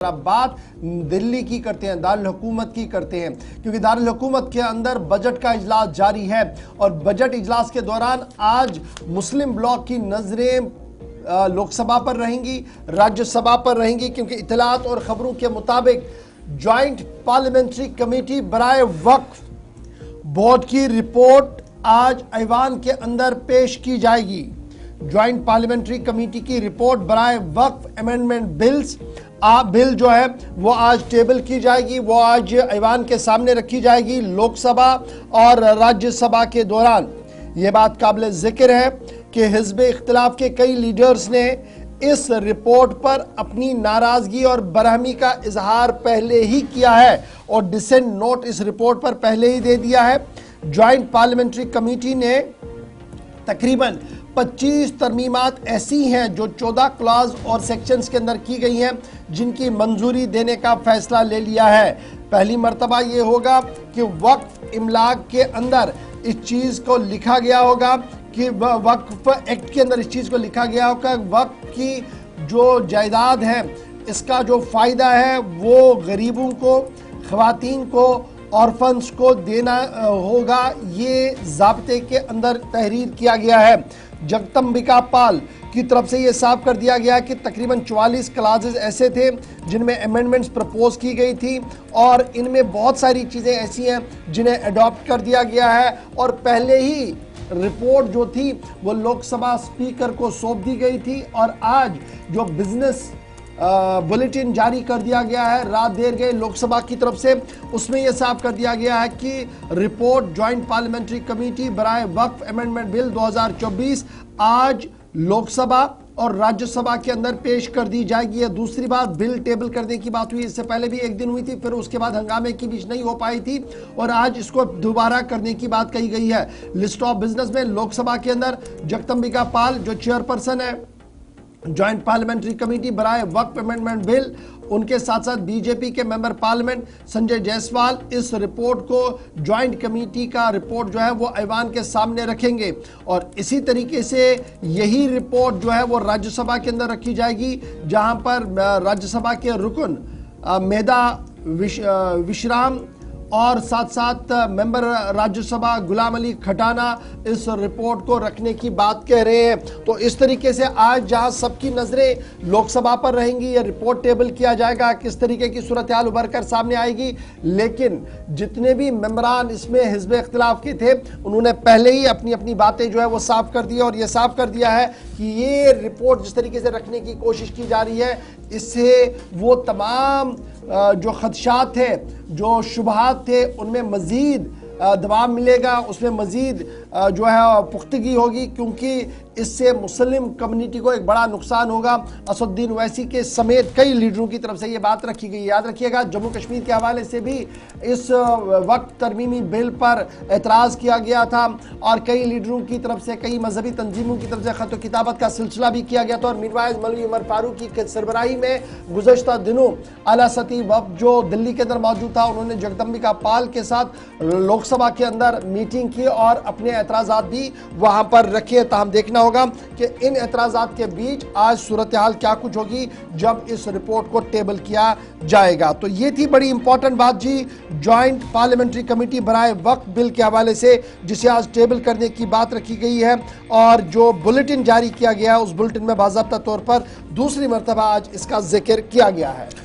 बात दिल्ली की करते हैं, दारुल हुकूमत की करते हैं, क्योंकि दारुल हुकूमत के अंदर बजट का इजलास जारी है और बजट इजलास के दौरान आज मुस्लिम ब्लॉक की नजरें लोकसभा पर रहेंगी, राज्यसभा पर रहेंगी, क्योंकि इत्तलात और खबरों के मुताबिक ज्वाइंट पार्लियामेंट्री कमेटी बराए वक्फ बोर्ड की रिपोर्ट आज ऐवान के अंदर पेश की जाएगी। ज्वाइंट पार्लियामेंट्री कमेटी की रिपोर्ट बराए वक्फ अमेंडमेंट बिल जो है वो आज टेबल की जाएगी, वो आज ऐवान के सामने रखी जाएगी लोकसभा और राज्यसभा के दौरान। ये बात काबिल जिक्र है कि हिज़्ब इख्तिलाफ के कई लीडर्स ने इस रिपोर्ट पर अपनी नाराजगी और बरहमी का इजहार पहले ही किया है और डिसेंट नोट इस रिपोर्ट पर पहले ही दे दिया है। ज्वाइंट पार्लियामेंट्री कमेटी ने तकरीबन 25 तरमीमात ऐसी हैं जो 14 क्लॉज और सेक्शंस के अंदर की गई हैं जिनकी मंजूरी देने का फैसला ले लिया है। पहली मर्तबा ये होगा कि वक्फ इमलाक के अंदर इस चीज़ को लिखा गया होगा कि वक्फ एक्ट के अंदर इस चीज़ को लिखा गया होगा वक्फ की जो जायदाद है इसका जो फ़ायदा है वो गरीबों को, ख़वातीन को, ऑर्फन्स को देना होगा। ये ज़ाब्ते के अंदर तहरीर किया गया है। जगदम्बिका पाल की तरफ से ये साफ कर दिया गया कि तकरीबन 44 क्लासेस ऐसे थे जिनमें अमेंडमेंट्स प्रपोज की गई थी और इनमें बहुत सारी चीज़ें ऐसी हैं जिन्हें अडॉप्ट कर दिया गया है और पहले ही रिपोर्ट जो थी वो लोकसभा स्पीकर को सौंप दी गई थी और आज जो बिजनेस बुलेटिन जारी कर दिया गया है रात देर गए लोकसभा की तरफ से, उसमें यह साफ कर दिया गया है कि रिपोर्ट ज्वाइंट पार्लियामेंट्री कमेटी बराए वक्फ अमेंडमेंट बिल 2024 आज लोकसभा और राज्यसभा के अंदर पेश कर दी जाएगी। दूसरी बात, बिल टेबल करने की बात हुई, इससे पहले भी एक दिन हुई थी, फिर उसके बाद हंगामे की बीच नहीं हो पाई थी और आज इसको दोबारा करने की बात कही गई है। लिस्ट ऑफ बिजनेस में लोकसभा के अंदर जगदम्बिका पाल जो चेयरपर्सन है ज्वाइंट पार्लियामेंट्री कमेटी बराए वक्फ अमेंडमेंट बिल, उनके साथ साथ बीजेपी के मेंबर पार्लियामेंट संजय जायसवाल इस रिपोर्ट को ज्वाइंट कमेटी का रिपोर्ट जो है वो ऐवान के सामने रखेंगे और इसी तरीके से यही रिपोर्ट जो है वो राज्यसभा के अंदर रखी जाएगी, जहां पर राज्यसभा के रुकन मेधा विश्राम और साथ साथ मेंबर राज्यसभा गुलाम अली खटाना इस रिपोर्ट को रखने की बात कह रहे हैं। तो इस तरीके से आज जहां सबकी नज़रें लोकसभा पर रहेंगी, ये रिपोर्ट टेबल किया जाएगा, किस तरीके की सूरत हाल उभर कर सामने आएगी। लेकिन जितने भी मेंबरान इसमें हिज़्ब इख्तिलाफ के थे उन्होंने पहले ही अपनी अपनी बातें जो है वो साफ कर दी और ये साफ कर दिया है कि ये रिपोर्ट जिस तरीके से रखने की कोशिश की जा रही है इससे वो तमाम जो खदशात थे, जो शुबहात थे, उनमें मज़ीद दबाव मिलेगा, उसमें मज़ीद जो है पुख्तगी होगी, क्योंकि इससे मुस्लिम कम्युनिटी को एक बड़ा नुकसान होगा। असदुद्दीन ओवैसी के समेत कई लीडरों की तरफ से ये बात रखी गई। याद रखिएगा जम्मू कश्मीर के हवाले से भी इस वक्त तरमीमी बिल पर एतराज़ किया गया था और कई लीडरों की तरफ से, कई मजहबी तंजीमों की तरफ से ख़त किताबत का सिलसिला भी किया गया था और मीरवाइज़ मौलवी उमर फारूकी की सरबराही में गुज़श्ता दिनों आला सती वफ़द जो दिल्ली के अंदर मौजूद था उन्होंने जगदम्बिका पाल के साथ लोकसभा के अंदर मीटिंग की और अपने एतराज़ात भी वहाँ पर रखे। ताहम देखना होगा कि इन एतराज़ात के बीच आज सूरत हाल क्या कुछ होगी जब इस रिपोर्ट को टेबल किया जाएगा। तो ये थी बड़ी इंपॉर्टेंट बात जी ज्वाइंट पार्लियामेंट्री कमेटी बराए वक्फ बिल के हवाले से, जिसे आज टेबल करने की बात रखी गई है और जो बुलेटिन जारी किया गया है उस बुलेटिन में बाज़ाब्ता तौर पर दूसरी मरतबा आज इसका जिक्र किया गया है।